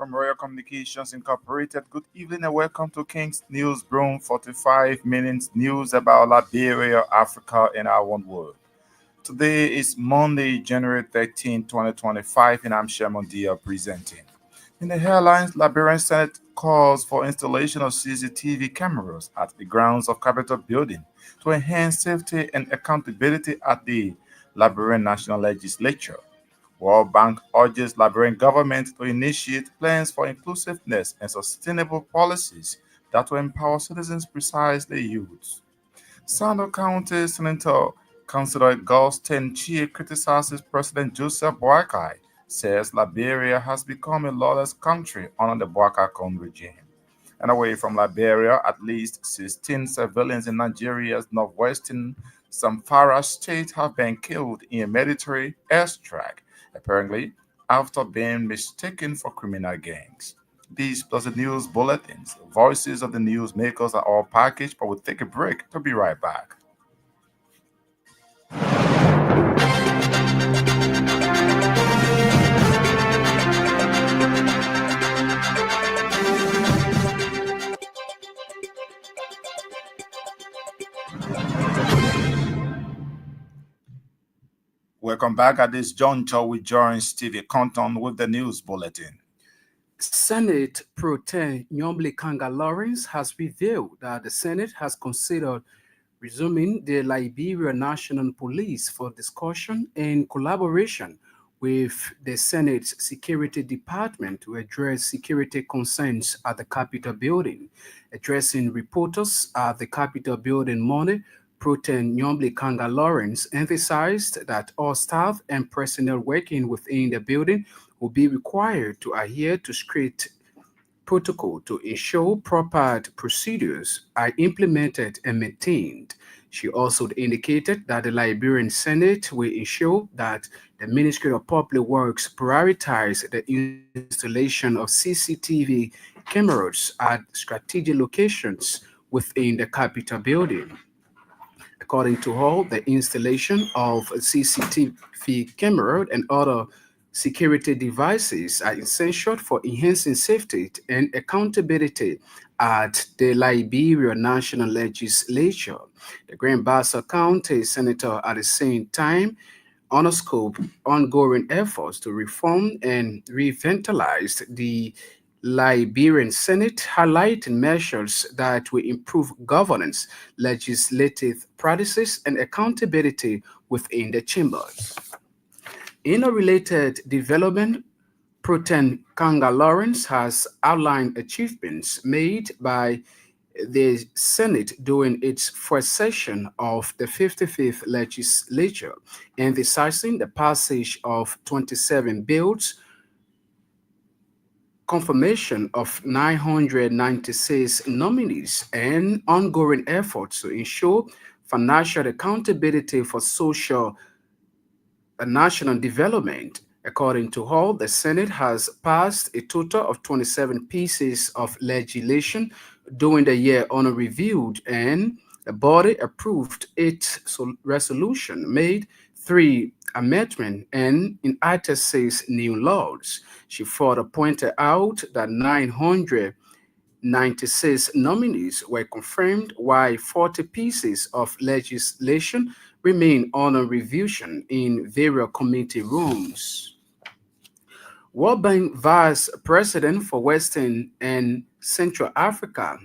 from Royal Communications Incorporated. Good evening and welcome to King's News Broom 45 minutes news about Liberia, Africa, and our one world. Today is Monday, January 13, 2025, and I'm Sherman Dia presenting. In the headlines, Liberian Senate calls for installation of CCTV cameras at the grounds of Capitol Building to enhance safety and accountability at the Liberian National Legislature. World Bank urges Liberian government to initiate plans for inclusiveness and sustainable policies that will empower citizens, precisely youth. Sando County Senator Councilor Galston Chie criticizes President Joseph Boakai, says Liberia has become a lawless country under the Boakai regime. And away from Liberia, at least 16 civilians in Nigeria's northwestern Zamfara state have been killed in a military airstrike, apparently after being mistaken for criminal gangs. These plus the news bulletins, voices of the newsmakers are all packaged, but we'll take a break to be right back. Welcome back. At this juncture, we join Stevie Compton with the news bulletin. Senate Pro Tem Nyomble Kanga Lawrence has revealed that the Senate has considered resuming the Liberia National Police for discussion and collaboration with the Senate's Security Department to address security concerns at the Capitol building. Addressing reporters at the Capitol building Monday, Pro Tem Nyomble Kanga Lawrence emphasized that all staff and personnel working within the building will be required to adhere to strict protocol to ensure proper procedures are implemented and maintained. She also indicated that the Liberian Senate will ensure that the Ministry of Public Works prioritize the installation of CCTV cameras at strategic locations within the Capitol building. According to her, the installation of CCTV camera and other security devices are essential for enhancing safety and accountability at the Liberia National Legislature. The Grand Bassa County Senator at the same time underscored ongoing efforts to reform and revitalize the Liberian Senate, highlighting measures that will improve governance, legislative practices, and accountability within the chambers. In a related development, Pro Tem Kanga Lawrence has outlined achievements made by the Senate during its first session of the 55th legislature, emphasizing the passage of 27 bills, confirmation of 996 nominees, and ongoing efforts to ensure financial accountability for social and national development. According to Hall, the Senate has passed a total of 27 pieces of legislation during the year under review, and the body approved its resolution, made 3 amendments, and enacted 6 new laws. She further pointed out that 996 nominees were confirmed, while 40 pieces of legislation remain under revision in various committee rooms. World Bank Vice President for Western and Central Africa,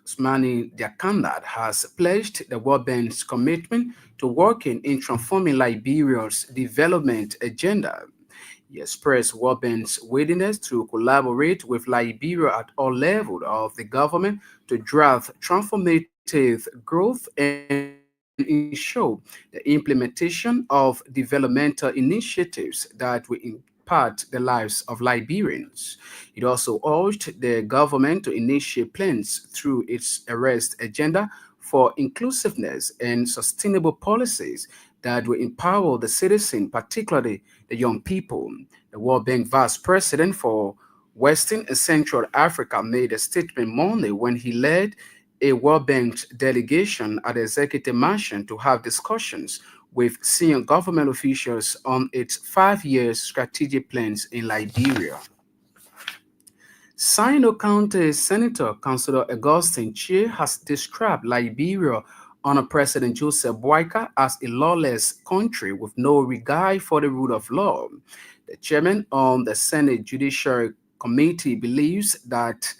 Usmani Diakandat, has pledged the World Bank's commitment to working in transforming Liberia's development agenda. He expressed World Bank's willingness to collaborate with Liberia at all levels of the government to drive transformative growth and ensure the implementation of developmental initiatives that will impact the lives of Liberians. It also urged the government to initiate plans through its arrest agenda for inclusiveness and sustainable policies that will empower the citizen, particularly the young people. The World Bank Vice President for Western and Central Africa made a statement Monday when he led a World Bank delegation at the Executive Mansion to have discussions with senior government officials on its 5-year strategic plans in Liberia. Sino County Senator Councilor Augustine Chie has described Liberia under President Joseph Boyka as a lawless country with no regard for the rule of law. The chairman of the Senate Judiciary Committee believes that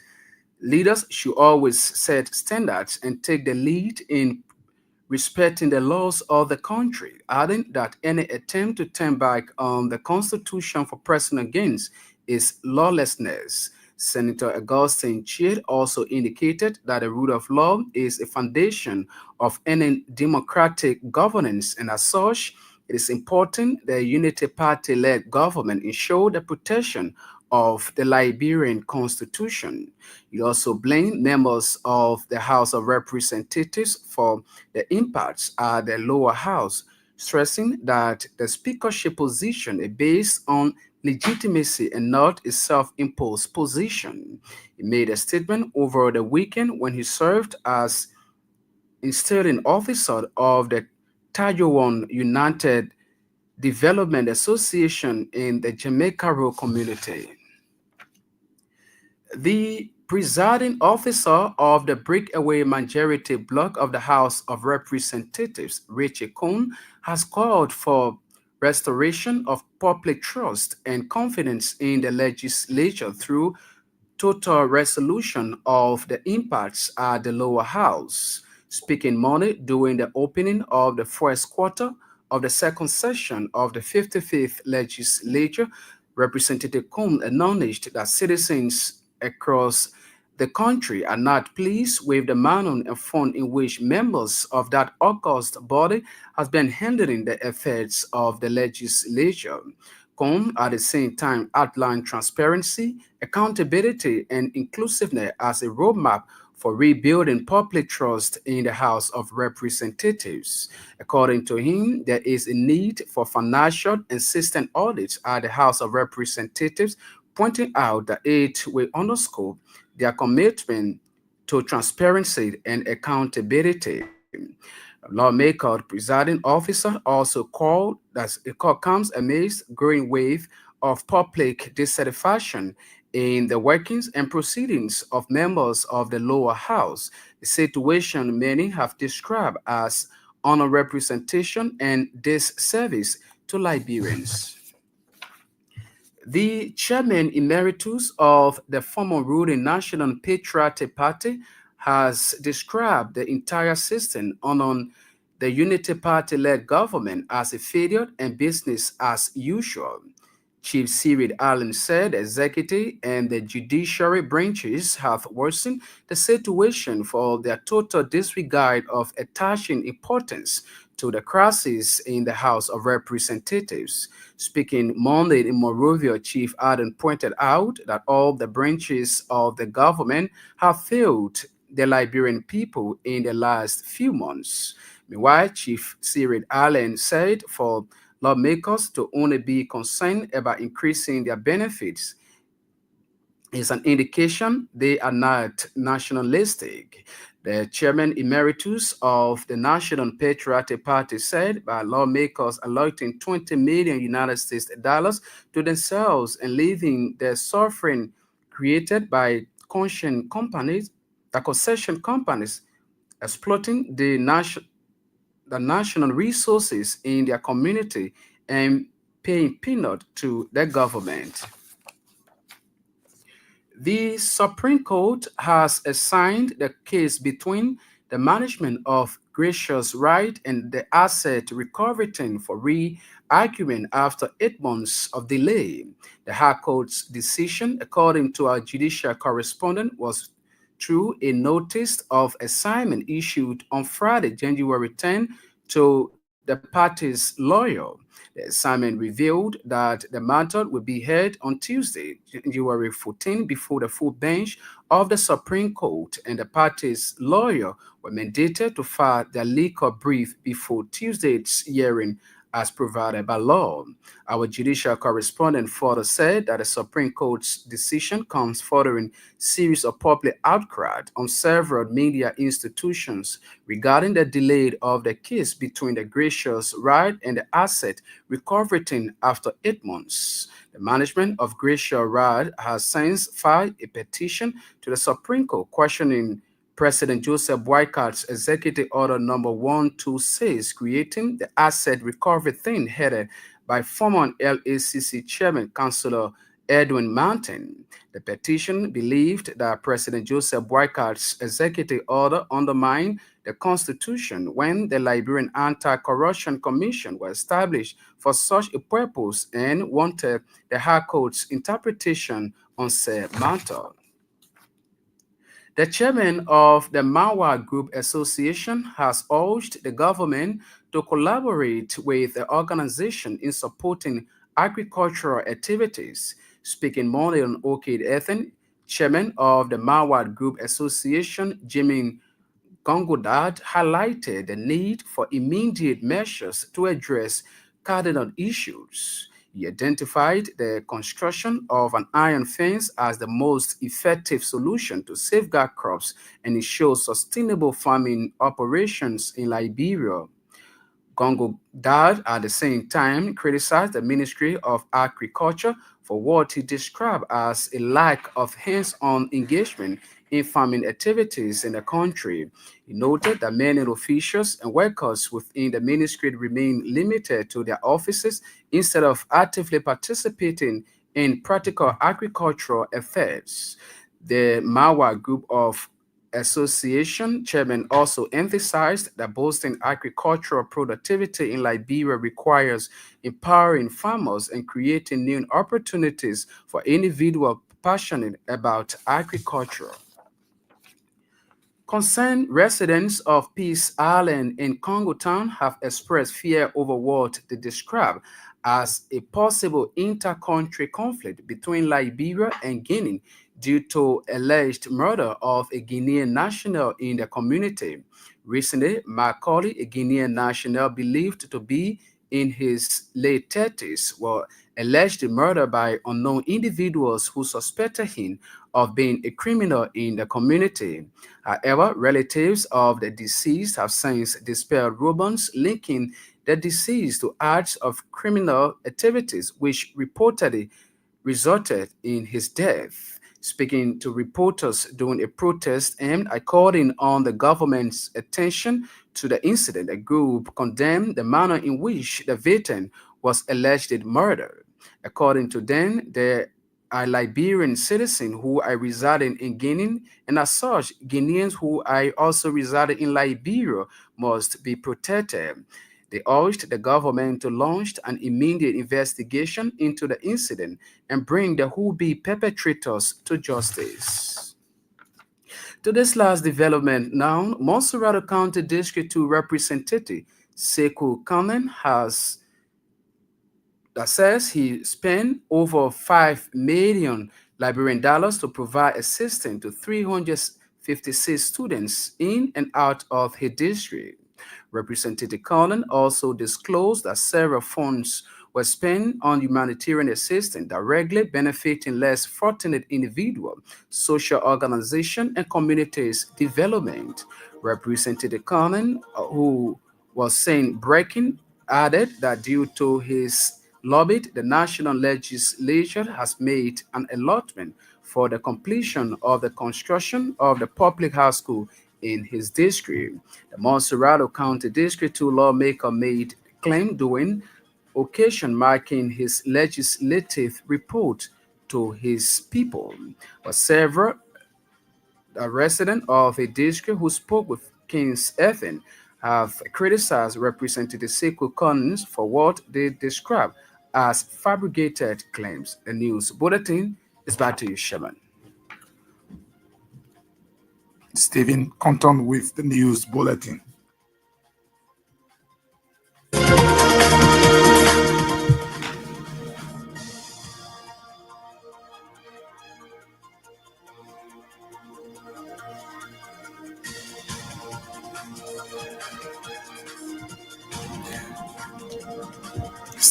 leaders should always set standards and take the lead in respecting the laws of the country, adding that any attempt to turn back on the Constitution for pressing against is lawlessness. Senator Augustine Chied also indicated that the rule of law is a foundation of any democratic governance, and as such, it is important the Unity Party-led government ensure the protection of the Liberian Constitution. He also blamed members of the House of Representatives for the impacts at the lower house, stressing that the speakership position is based on legitimacy and not a self-imposed position. He made a statement over the weekend when he served as instilling officer of the Tajowan United Development Association in the Jamaica Rural community. The presiding officer of the breakaway majority bloc of the House of Representatives, Richie Kuhn, has called for restoration of public trust and confidence in the legislature through total resolution of the impacts at the lower house. Speaking Monday during the opening of the first quarter of the second session of the 55th legislature, Representative Combs acknowledged that citizens across the country are not pleased with the manner and form in which members of that august body has been handling the affairs of the legislature. Combs at the same time outlined transparency, accountability, and inclusiveness as a roadmap for rebuilding public trust in the House of Representatives. According to him, there is a need for financial and system audits at the House of Representatives, pointing out that it will underscore their commitment to transparency and accountability. Lawmaker presiding officer also called that the court comes amidst growing wave of public dissatisfaction in the workings and proceedings of members of the lower house, a situation many have described as underrepresentation and disservice to Liberians. The chairman emeritus of the former ruling National Patriotic Party has described the entire system on the Unity Party-led government as a failure and business as usual. Chief Cyril Allen said the executive and the judiciary branches have worsened the situation for their total disregard of attaching importance to the crisis in the House of Representatives. Speaking Monday in Monrovia, Chief Allen pointed out that all the branches of the government have failed the Liberian people in the last few months. Meanwhile, Chief Cyril Allen said for lawmakers to only be concerned about increasing their benefits is an indication they are not nationalistic. The chairman emeritus of the National Patriotic Party said by lawmakers allotting 20 million United States dollars to themselves and leaving the suffering created by concession companies exploiting the national resources in their community and paying peanut to the government. The Supreme Court has assigned the case between the management of Gracious Right and the asset recovery team for re-argument after 8 months of delay. The High Court's decision, according to our judicial correspondent, was through a notice of assignment issued on Friday, January 10, to the party's lawyer. The assignment revealed that the matter will be heard on Tuesday, January 14, before the full bench of the Supreme Court, and the party's lawyer were mandated to file their legal brief before Tuesday's hearing as provided by law. Our judicial correspondent further said that the Supreme Court's decision comes following series of public outcry on several media institutions regarding the delay of the case between the gracious right and the asset recovery team after 8 months. The management of Glacier Ride has since filed a petition to the Supreme Court questioning President Joseph Boycott's Executive Order Number 126, creating the Asset Recovery Thing headed by former LACC Chairman Councillor Edwin Mountain. The petition believed that President Joseph Boycott's executive order undermined the Constitution when the Liberian Anti-Corruption Commission was established for such a purpose and wanted the High Court's interpretation on said matter. The chairman of the Mawa Group Association has urged the government to collaborate with the organization in supporting agricultural activities. Speaking more on Orchid Ethan, chairman of the Mawa Group Association, Jimmy Gongodad, highlighted the need for immediate measures to address cardinal issues. He identified the construction of an iron fence as the most effective solution to safeguard crops and ensure sustainable farming operations in Liberia. Congo Dad at the same time criticized the Ministry of Agriculture for what he described as a lack of hands-on engagement in farming activities in the country. He noted that many officials and workers within the ministry remain limited to their offices instead of actively participating in practical agricultural affairs. The Mawa Group of Association chairman also emphasized that boosting agricultural productivity in Liberia requires empowering farmers and creating new opportunities for individuals passionate about agriculture. Concerned residents of Peace Island in Congo Town have expressed fear over what they describe as a possible inter-country conflict between Liberia and Guinea due to alleged murder of a Guinean national in the community. Recently, Macaulay, a Guinean national believed to be in his late 30s, was alleged murdered by unknown individuals who suspected him of being a criminal in the community. However, relatives of the deceased have since dispelled rumors linking the deceased to acts of criminal activities, which reportedly resulted in his death. Speaking to reporters during a protest aimed at calling on the government's attention to the incident, the group condemned the manner in which the victim was allegedly murdered. According to them, the are Liberian citizens who are residing in Guinea, and as such, Guineans who are also residing in Liberia must be protected. They urged the government to launch an immediate investigation into the incident and bring the who-be perpetrators to justice. To this last development now, Monserrato County District 2 Representative Sekou Kanen has that says he spent over 5 million Liberian dollars to provide assistance to 356 students in and out of his district. Representative Cullen also disclosed that several funds were spent on humanitarian assistance directly benefiting less fortunate individuals, social organizations, and communities development. Representative Cullen, who was seen breaking, added that due to his lobbied, the national legislature has made an allotment for the completion of the construction of the public high school in his district. The Monserrato County District 2 lawmaker made claim during occasion marking his legislative report to his people. But several residents of a district who spoke with King's FM have criticized Representative Sekou Collins for what they describe as fabricated claims. The news bulletin is back to you, Sherman. Stephen Compton with the news bulletin.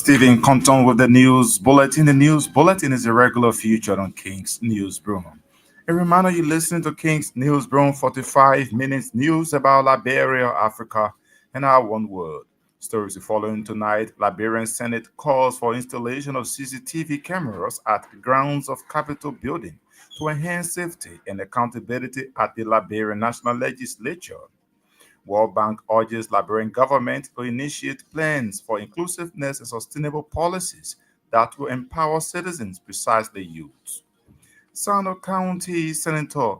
Stephen Compton with the news bulletin. The news bulletin is a regular feature on King's News Broom. A reminder you listening to King's News Broom 45 minutes news about Liberia, Africa, and our one world. Stories following tonight. Liberian Senate calls for installation of CCTV cameras at the grounds of Capitol Building to enhance safety and accountability at the Liberian National Legislature. World Bank urges Liberian government to initiate plans for inclusiveness and sustainable policies that will empower citizens, precisely youth. Sano County Senator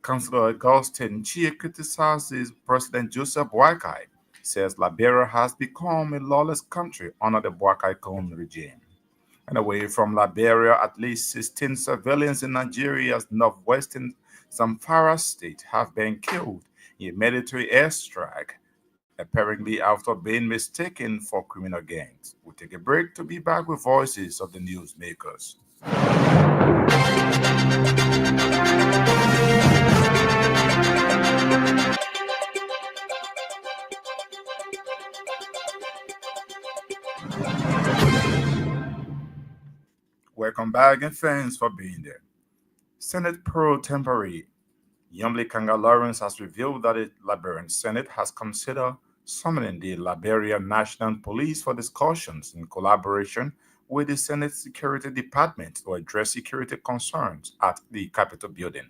Councilor Augustine Chia criticizes President Joseph Boakai, says Liberia has become a lawless country under the Boakai Kone regime. And away from Liberia, at least 16 civilians in Nigeria's northwestern Zamfara state have been killed in a military airstrike, apparently after being mistaken for criminal gangs. We'll take a break to be back with voices of the newsmakers. Welcome back and thanks for being there. Senate Pro Tempore Yumli Kanga Lawrence has revealed that the Liberian Senate has considered summoning the Liberian National Police for discussions in collaboration with the Senate Security Department to address security concerns at the Capitol building.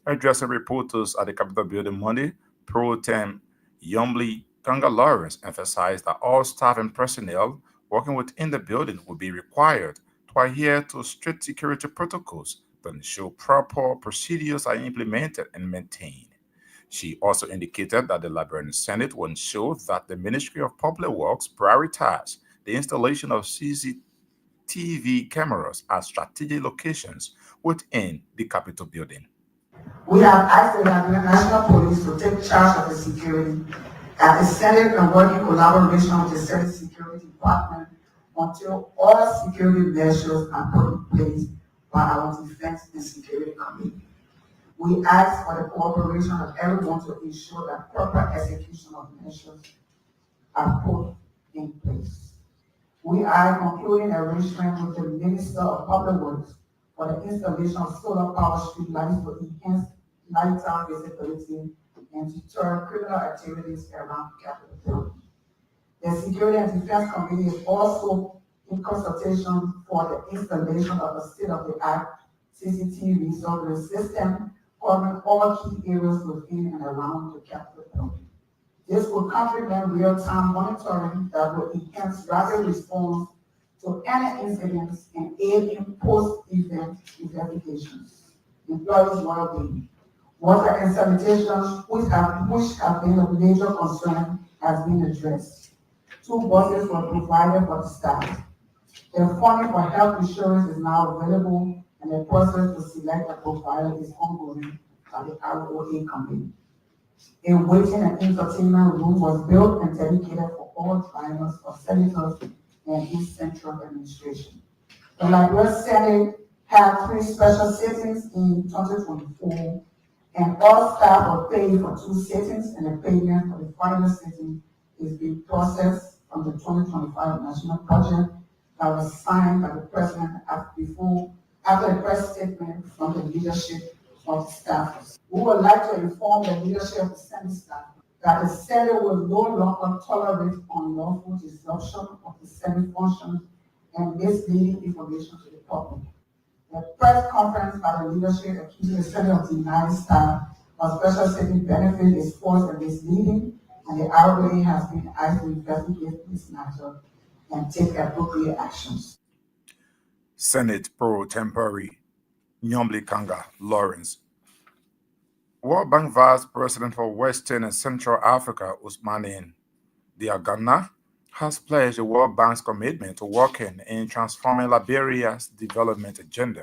Addressing reporters at the Capitol building Monday, Pro Tem Yumli Kanga Lawrence emphasized that all staff and personnel working within the building will be required to adhere to strict security protocols to ensure proper procedures are implemented and maintained. She also indicated that the Liberian Senate will ensure that the Ministry of Public Works prioritizes the installation of CCTV cameras at strategic locations within the Capitol building. We have asked the National Police to take charge of the security at the Senate and work in collaboration with the Senate Security Department until all security measures are put in place by our Defense and Security Committee. We ask for the cooperation of everyone to ensure that proper execution of measures are put in place. We are concluding arrangement with the Minister of Public Works for the installation of solar power street lights to enhance nighttime visibility and deter criminal activities around Capitol Hill. The Security and Defense Committee is also in consultation for the installation of a state-of-the-art CCTV surveillance system covering all key areas within and around the Capitol Hill. This will complement real-time monitoring that will enhance rapid response to any incidents and aid in post-event investigations. Employees' well-being. Water and sanitation, which have been a major concern, has been addressed. 2 buses were provided for the staff. The funding for health insurance is now available, and the process to select a provider is ongoing by the ROA committee. A waiting and entertainment room was built and dedicated for all drivers of senators and East Central administration. The Liberia Senate had 3 special sittings in 2024, and all staff were paid for 2 sittings, and the payment for the final sitting is being processed from the 2025 national budget that was signed by the president after the press statement from the leadership of the staff. We would like to inform the leadership of the Senate staff that the Senate will no longer tolerate unlawful disruption of the Senate functions and misleading information to the public. The press conference by the leadership accusing the Senate of denying staff of special sitting benefit is false and misleading, and the ROA has been asked to investigate this matter and take appropriate actions. Senate Pro Tempore Nyomli Kanga Lawrence. World Bank Vice President for Western and Central Africa, Usmanin Diagana, has pledged the World Bank's commitment to working in transforming Liberia's development agenda.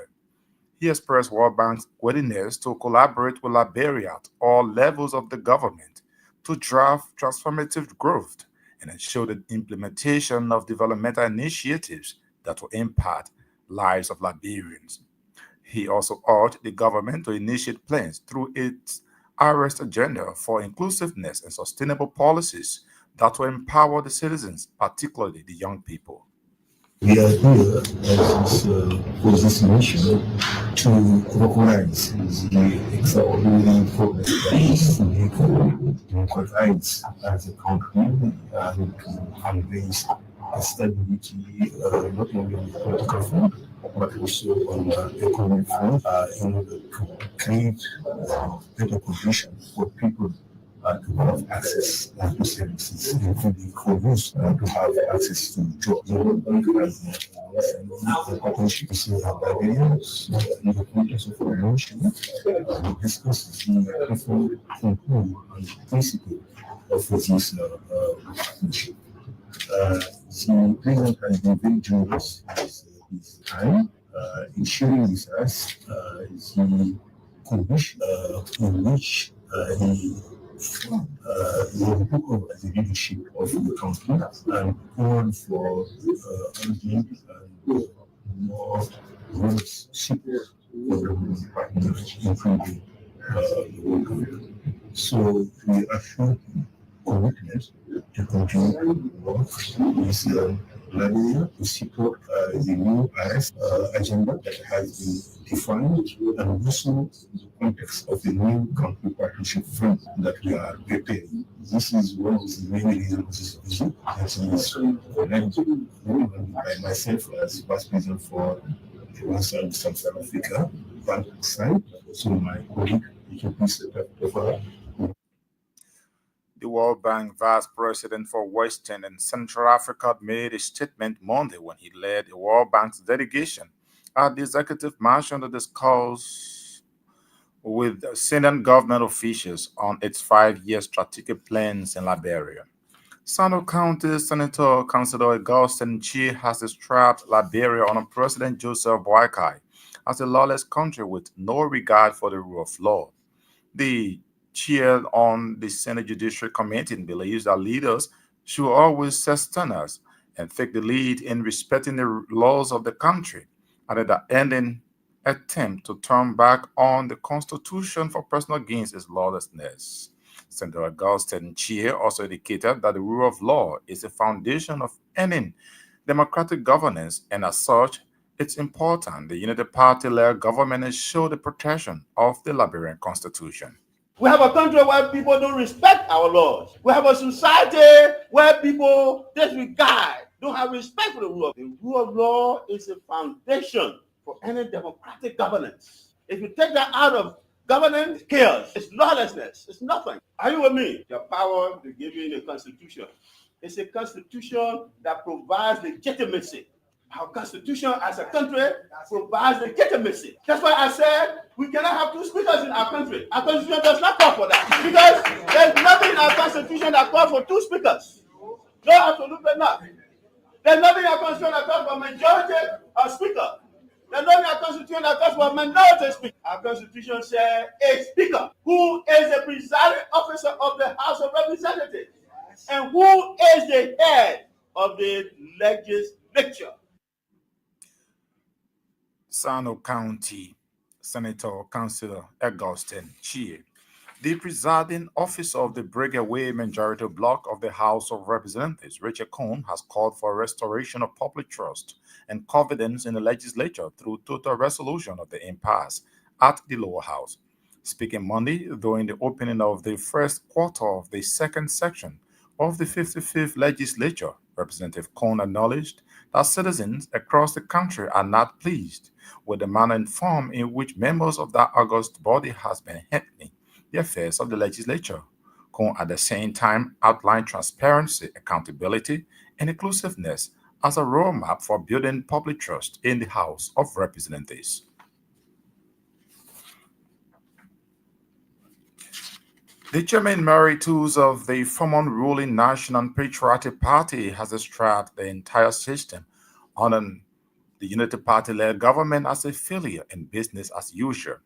He expressed World Bank's willingness to collaborate with Liberia at all levels of the government to drive transformative growth and ensure the implementation of developmental initiatives that will impact lives of Liberians. He also urged the government to initiate plans through its arrest agenda for inclusiveness and sustainable policies that will empower the citizens, particularly the young people. We are here as was this mission to recognize the extraordinary progress that is making provides as a country and to embrace stability not only on the political front but also on the economic front in order to create better conditions for people to have access to services, including for youth to have access to jobs. The World Bank has a partnership with Barbarians in the context of promotion to discuss the different components and principles of this partnership. The president has been very generous his time in sharing with us the condition in which he took over the leadership of the country and called for urgent and more robust support for the partners, including the World Bank. So we assure him commitment to continue to work with Liberia to support the new IS agenda that has been defined and also the context of the new country partnership frame that we are preparing. This is one of the main reasons for this visit. That is connected by myself as vice president for the Western and South Africa bank side. So my colleague, you can please over. The World Bank Vice President for Western and Central Africa made a statement Monday when he led the World Bank's delegation at the Executive Mansion to discuss with senior government officials on its 5 year strategic plans in Liberia. Sano County Senator Councilor Augustin Chi has described Liberia under President Joseph Boakai as a lawless country with no regard for the rule of law. The chair on the Senate Judiciary Committee believes that leaders should always set standards and take the lead in respecting the laws of the country, and that ending attempt to turn back on the Constitution for personal gains is lawlessness. Senator Augustine Chia also indicated that the rule of law is the foundation of any democratic governance, and as such, it's important the Unity Party-led government ensure the protection of the Liberian Constitution. We have a country where people don't respect our laws. We have a society where people disregard, don't have respect for the rule of law. The rule of law is a foundation for any democratic governance. If you take that out of governance, chaos, it's lawlessness, it's nothing. Are you with me? Your power to give you a constitution. It's a constitution that provides legitimacy. Our constitution as a country provides legitimacy. That's why I said we cannot have two speakers in our country. Our constitution does not call for that. Because there's nothing in our constitution that calls for two speakers. No, absolutely not. There's nothing in our constitution that calls for a majority of speaker. There's nothing in our constitution that calls for a minority speaker. Our constitution says a speaker who is the presiding officer of the House of Representatives and who is the head of the legislature. Sano County Senator Councilor Augustine Chie, the presiding officer of the breakaway majority bloc of the House of Representatives, Richard Cohn, has called for restoration of public trust and confidence in the legislature through total resolution of the impasse at the lower house. Speaking Monday during the opening of the first quarter of the second section of the 55th legislature, Representative Cohn acknowledged that citizens across the country are not pleased with the manner and form in which members of that august body has been handling the affairs of the legislature. Cohn at the same time outlined transparency, accountability, and inclusiveness as a roadmap for building public trust in the House of Representatives. The chairman Mary Tools of the former ruling National Patriotic Party has described the entire system under the Unity Party-led government as a failure and business as usual.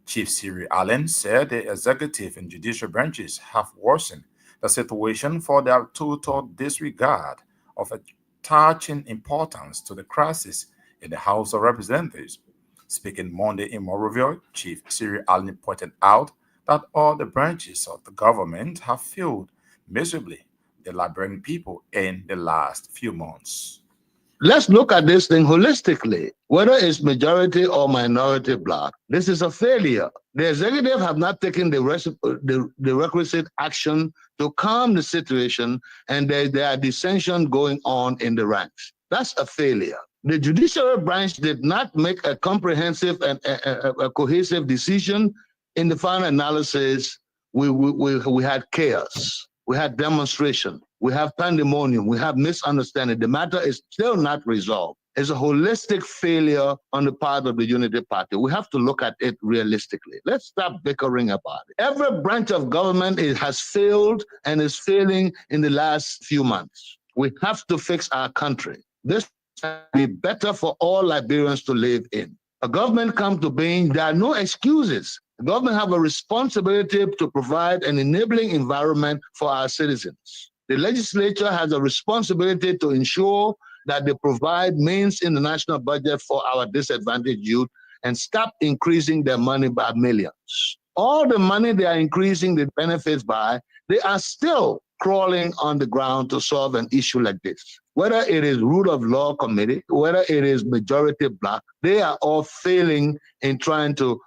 Chief Siri Allen said the executive and judicial branches have worsened the situation for their total disregard of attaching importance to the crisis in the House of Representatives. Speaking Monday in Monrovia, Chief Siri Allen pointed out that all the branches of the government have failed miserably the Liberian people in the last few months. let's look at this thing holistically. Whether it's majority or minority black, this is a failure. The executive have not taken the requisite action to calm the situation, and there are dissension going on in the ranks. That's a failure. The judicial branch did not make a comprehensive and a cohesive decision. In the final analysis, we had chaos, we had demonstration, we have pandemonium, we have misunderstanding. The matter is still not resolved. It's a holistic failure on the part of the Unity Party. We have to look at it realistically. Let's stop bickering about it. Every branch of government has failed and is failing in the last few months. We have to fix our country. This will be better for all Liberians to live in. A government comes to being, there are no excuses. The government have a responsibility to provide an enabling environment for our citizens. The legislature has a responsibility to ensure that they provide means in the national budget for our disadvantaged youth and stop increasing their money by millions. All the money they are increasing the benefits by, they are still crawling on the ground to solve an issue like this. Whether it is rule of law committee, whether it is majority black, they are all failing in trying to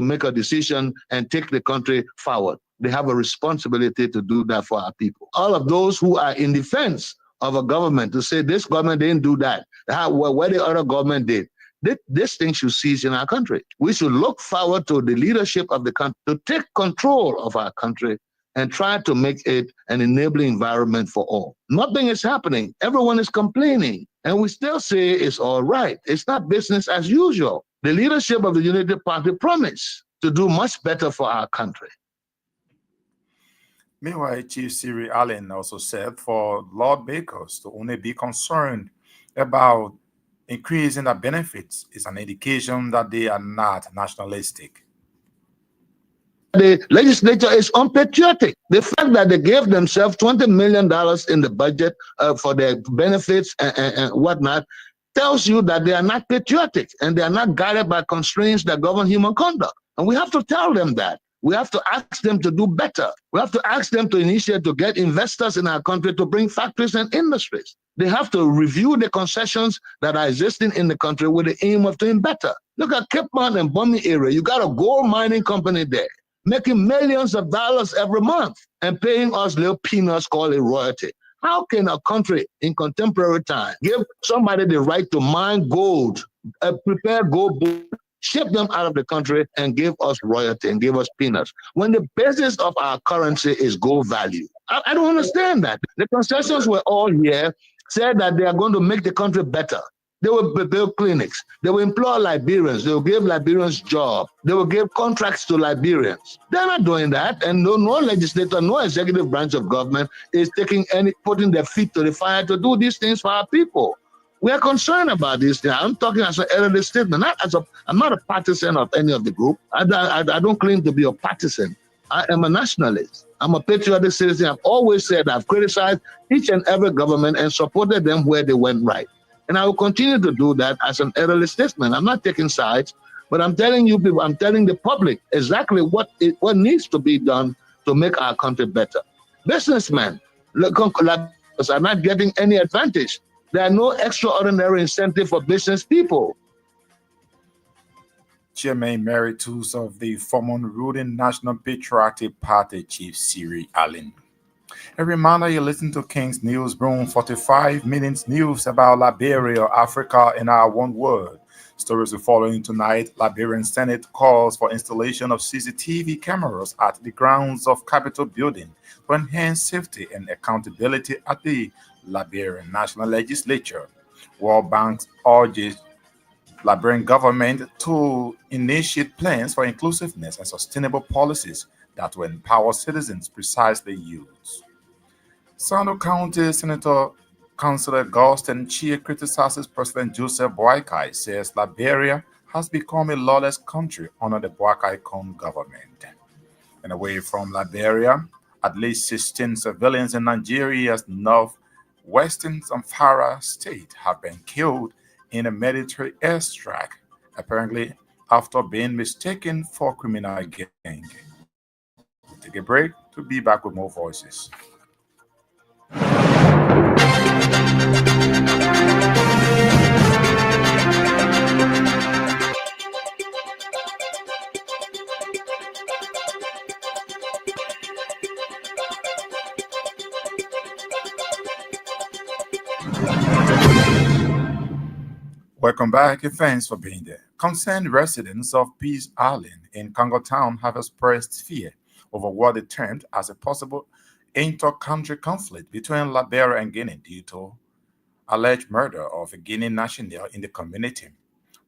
make a decision and take the country forward. They have a responsibility to do that for our people. All of those who are in defense of a government to say this government didn't do that, what the other government did, this thing should cease in our country. We should look forward to the leadership of the country to take control of our country and try to make it an enabling environment for all. Nothing is happening. Everyone is complaining. And we still say it's all right. It's not business as usual. The leadership of the Unity Party promised to do much better for our country. Meanwhile, Chief Siri Allen also said for lawmakers to only be concerned about increasing the benefits is an indication that they are not nationalistic. The legislature is unpatriotic. The fact that they gave themselves $20 million in the budget for their benefits and whatnot tells you that they are not patriotic and they are not guided by constraints that govern human conduct. And we have to tell them that. We have to ask them to do better. We have to ask them to initiate to get investors in our country to bring factories and industries. They have to review the concessions that are existing in the country with the aim of doing better. Look at Cape Mount and Bumi area. You got a gold mining company there making millions of dollars every month and paying us little peanuts called a royalty. How can a country in contemporary time give somebody the right to mine gold, prepare gold, ship them out of the country and give us royalty and give us peanuts when the basis of our currency is gold value? I don't understand that. The concessions were all here, said that they are going to make the country better. They will build clinics. They will employ Liberians. They will give Liberians jobs. They will give contracts to Liberians. They're not doing that. And no legislator, no executive branch of government is putting their feet to the fire to do these things for our people. We are concerned about this thing. I'm talking as an elderly statesman. I'm not a partisan of any of the group. I don't claim to be a partisan. I am a nationalist. I'm a patriotic citizen. I've always said I've criticized each and every government and supported them where they went right. And I will continue to do that as an elderly statesman. I'm not taking sides, but I'm telling you people, I'm telling the public exactly what needs to be done to make our country better. Businessmen are not getting any advantage. There are no extraordinary incentive for business people. Chairman Emeritus of the former ruling National Patriotic Party, Chief Siri Allen. A reminder, you listen to King's News Broom, 45 minutes news about Liberia, Africa, in our one word. Stories are following tonight. Liberian Senate calls for installation of CCTV cameras at the grounds of Capitol Building to enhance safety and accountability at the Liberian National Legislature. World Bank urges Liberian government to initiate plans for inclusiveness and sustainable policies that will empower citizens, precisely youths. Sando County Senator Councillor Gustin Chia criticizes President Joseph Boakai, says Liberia has become a lawless country under the Boakai Kon government. And away from Liberia, at least 16 civilians in Nigeria's northwestern Zamfara state have been killed in a military airstrike, apparently after being mistaken for criminal gang. We'll take a break to be back with more voices. Welcome back and thanks for being there. Concerned residents of Peace Island in Congo Town have expressed fear over what they termed as a possible inter-country conflict between Liberia and Guinea due to alleged murder of a Guinean national in the community.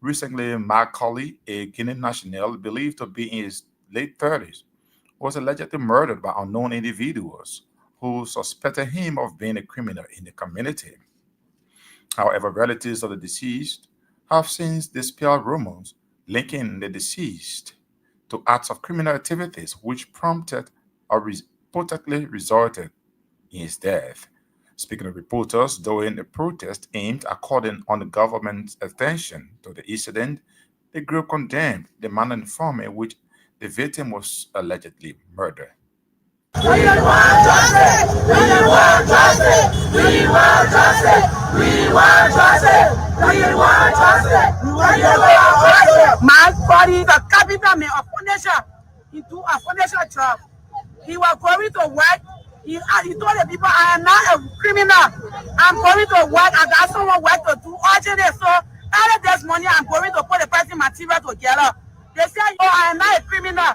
Recently, Macaulay, a Guinean national believed to be in his late 30s, was allegedly murdered by unknown individuals who suspected him of being a criminal in the community. However, relatives of the deceased have since dispelled rumors linking the deceased to acts of criminal activities which prompted or reportedly resulted in his death. Speaking of reporters during a protest aimed at calling on the government's attention to the incident, the group condemned the manner and form in which the victim was allegedly murdered. We want justice! We want justice! We want justice! We want justice! We want justice! We want justice! My body is a capital man of foundation. He do a foundation job. He was going to work. He told the people, I am not a criminal. I'm going to work. I got someone work to do urgently. So early this morning, I'm going to put the person material together. They say, oh, I am not a criminal.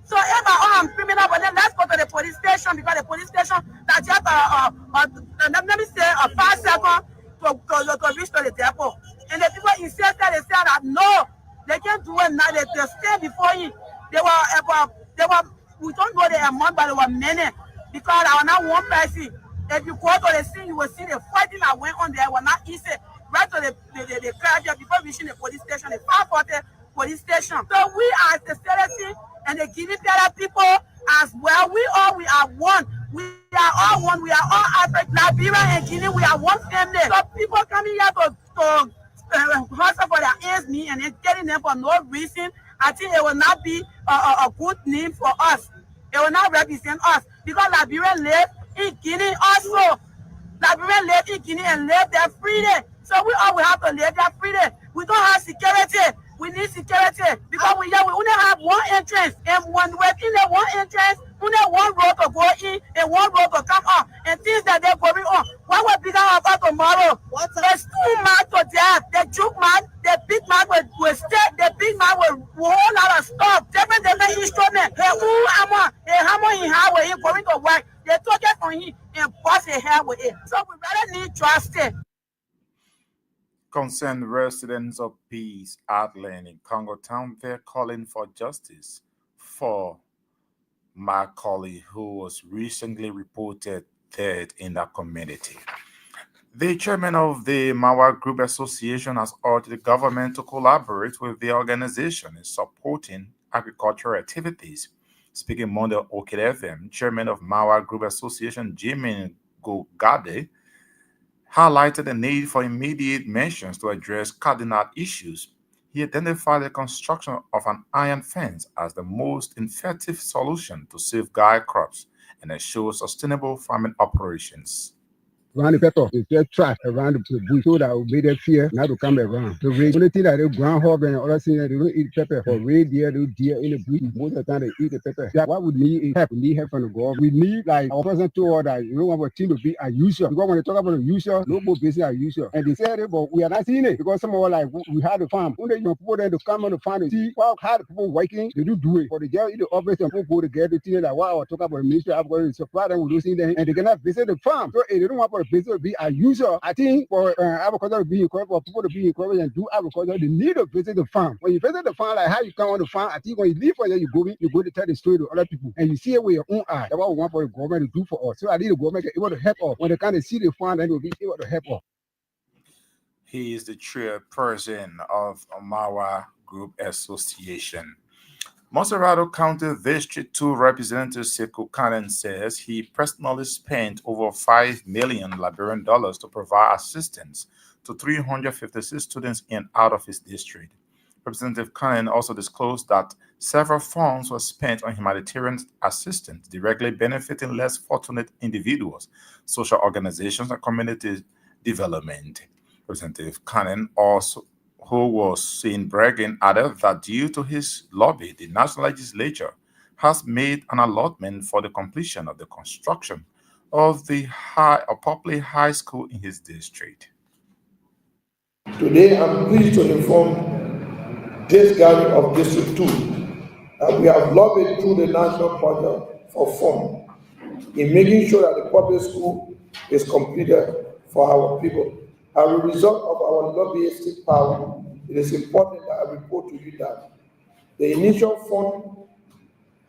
So if I'm criminal, but then let's go to the police station because the police station that just let me say 5 seconds to reach to the depot. And the people insisted, they said that no, they can't do it now. They stay before him. We don't know the amount, but there were many because I was not one person. If you go to the scene, you will see the fighting that went on there. It was not easy. Right to the crowd before reaching the police station, the 540 police station. So we as the citizen and the Guinea people as well, we are one. We are all one. We are all African. Liberia and Guinea, we are one family. So people coming here to hustle for their ends meet and then getting them for no reason, I think it will not be a good name for us. It will not represent us because Liberia live in Guinea also. Liberia live in Guinea and live there freely. So we all will have to live there freely. We don't have security. We need security because we only have one entrance, and when we're in the one entrance, only one road to go in and one road to come out, and things that they're going on. What will become about tomorrow? There's two man to death. The juke man, the big man will stay. The big man will whole lot of stuff, different instruments. He hammer in how he going to work. They took it from him and bust his head with it. So we really need justice. Concerned residents of Peace Island in Congo Town, they're calling for justice for Macaulay, who was recently reported dead in that community. The chairman of the Mawa Group Association has urged the government to collaborate with the organization in supporting agricultural activities. Speaking Monday on Okid FM, chairman of Mawa Group Association, Jimmy Gogade, highlighted the need for immediate measures to address cardinal issues. He identified the construction of an iron fence as the most effective solution to safeguard crops and ensure sustainable farming operations. Around the pepper, it's just trash around the bush so that will make them fear not to come around. The rain, only thing that they groundhog and other things that they don't eat pepper. For rain deer, they deer in the bush. Most of the time they eat the pepper. That's what we need is help. We need help from the government. We need like our president told us that you don't want our team to be unusual. Because when they talk about unusual, no more business as usual. And they said it, but we are not seeing it because some of us like we had to farm. When they young people then to come on the farm and see how the people working, they do it. For the girl in the office and people go together to think that wow, talk about the ministry, I'm going to supply them with those things, and they cannot visit the farm. So they don't want for the business to be unusual. I think for agriculture to be encouraged, for people to be encouraged and do agriculture, they need to visit the farm. When you visit the farm, like how you come on the farm, I think when you leave from there, you go to tell the story to other people, and you see it with your own eye. That's what we want for the government to do for us. So I need the government to be able to help us. When they kind of see the farm, then they will be able to help us. He is the chairperson of Mawa Group Association. Monserrato County District 2 Representative Sekou Kanen says he personally spent over $5 million Liberian dollars to provide assistance to 356 students in and out of his district. Representative Kanen also disclosed that several funds were spent on humanitarian assistance, directly benefiting less fortunate individuals, social organizations, and community development. Representative Kanen also who was seen bragging, added that due to his lobby, the national legislature has made an allotment for the completion of the construction of the Poplar High School in his district. Today, I'm pleased to inform this gathering of District 2 that we have lobbied through the national project for funds in making sure that the public school is completed for our people. As a result of our lobbyistic power, it is important that I report to you that the initial fund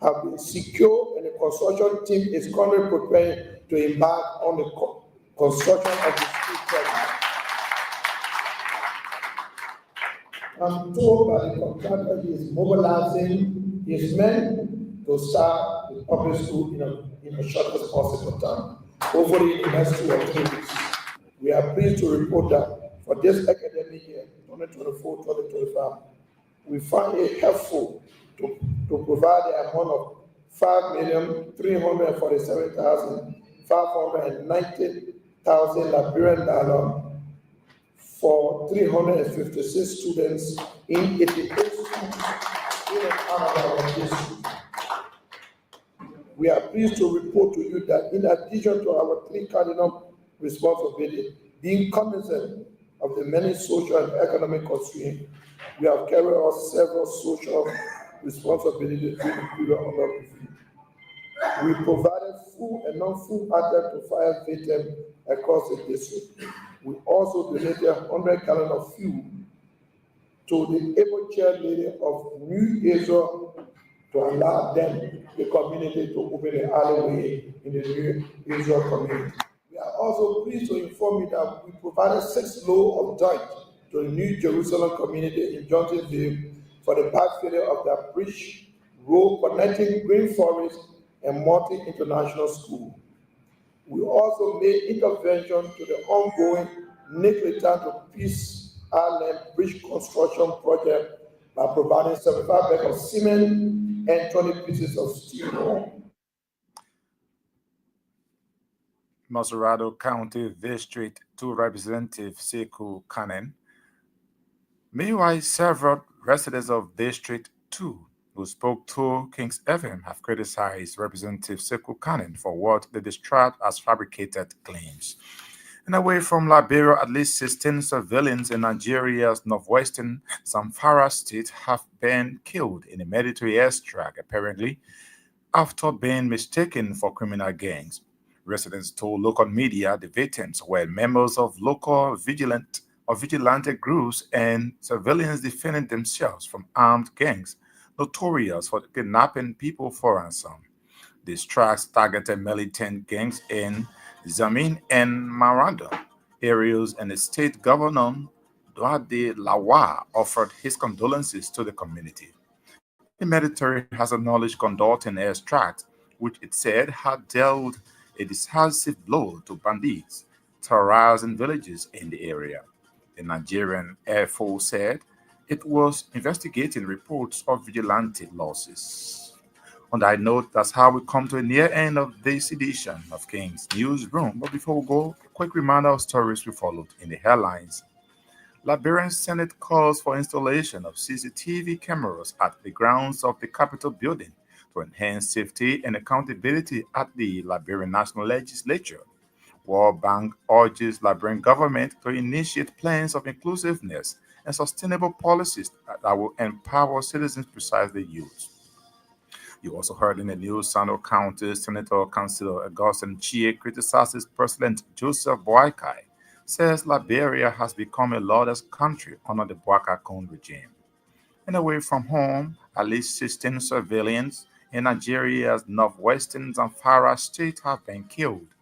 have been secured and the construction team is currently preparing to embark on the construction of the school project. I'm told that the contractor is mobilizing his men to start the public school in a shortest possible time, hopefully in the next 2 or 3 weeks. We are pleased to report that for this academic year, 2024-2025, we find it helpful to provide the amount of 5,347,590 Liberian dollars for 356 students in 88 schools in and out of our district. We are pleased to report to you that in addition to our 3 cardinal responsibilities, being cognizant of the many social and economic constraints, we have carried out several social responsibilities during the period under review. We provided full and non-full access to fire victims across the district. We also donated 100 gallons of fuel to the able chair lady of New Israel to allow them, the community, to open the alleyway in the New Israel community. We are also pleased to inform you that we provided 6 loads of joint to the New Jerusalem community in Johnsonville for the pipe failure of their bridge road connecting Green Forest and Multi-International School. We also made intervention to the ongoing Nick Return to Peace Island Bridge Construction Project by providing 75 bags of cement and 20 pieces of steel. Masurado County District 2 Representative Sekou Kanen. Meanwhile, several residents of District 2 who spoke to King's FM have criticized Representative Sekou Kanen for what they described as fabricated claims. And away from Liberia, at least 16 civilians in Nigeria's northwestern Zamfara state have been killed in a military airstrike, apparently after being mistaken for criminal gangs. Residents told local media the victims were members of local vigilante groups and civilians defending themselves from armed gangs notorious for kidnapping people for ransom. The strikes targeted militant gangs in Zamin and Maranda areas, and the state governor Duade Lawa offered his condolences to the community. The military has acknowledged conducting airstrikes, which it said had dealt a decisive blow to bandits terrorizing villages in the area. The Nigerian Air Force said it was investigating reports of vigilante losses. On that note, that's how we come to a near end of this edition of King's Newsroom. But before we go, a quick reminder of stories we followed in the headlines. Liberian Senate calls for installation of CCTV cameras at the grounds of the Capitol building to enhance safety and accountability at the Liberian National Legislature. World Bank urges Liberian government to initiate plans of inclusiveness and sustainable policies that will empower citizens, precisely youth. You also heard in the news, Sano County Senator Councilor Augustine Chie criticizes President Joseph Boakai, says Liberia has become a lawless country under the Boakai regime. And away from home, at least 16 civilians in Nigeria's northwestern Zamfara state have been killed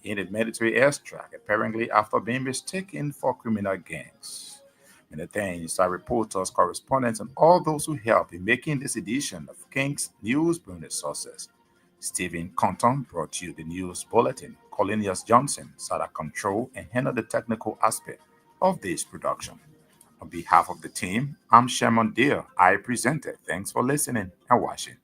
in a military airstrike, apparently after being mistaken for criminal gangs. Many thanks our reporters, correspondents, and all those who helped in making this edition of King's News bring a success. Stephen Compton brought you the news bulletin. Colinius Johnson sat at control and handled the technical aspect of this production. On behalf of the team, I'm Sherman Deer. I presented. Thanks for listening and watching.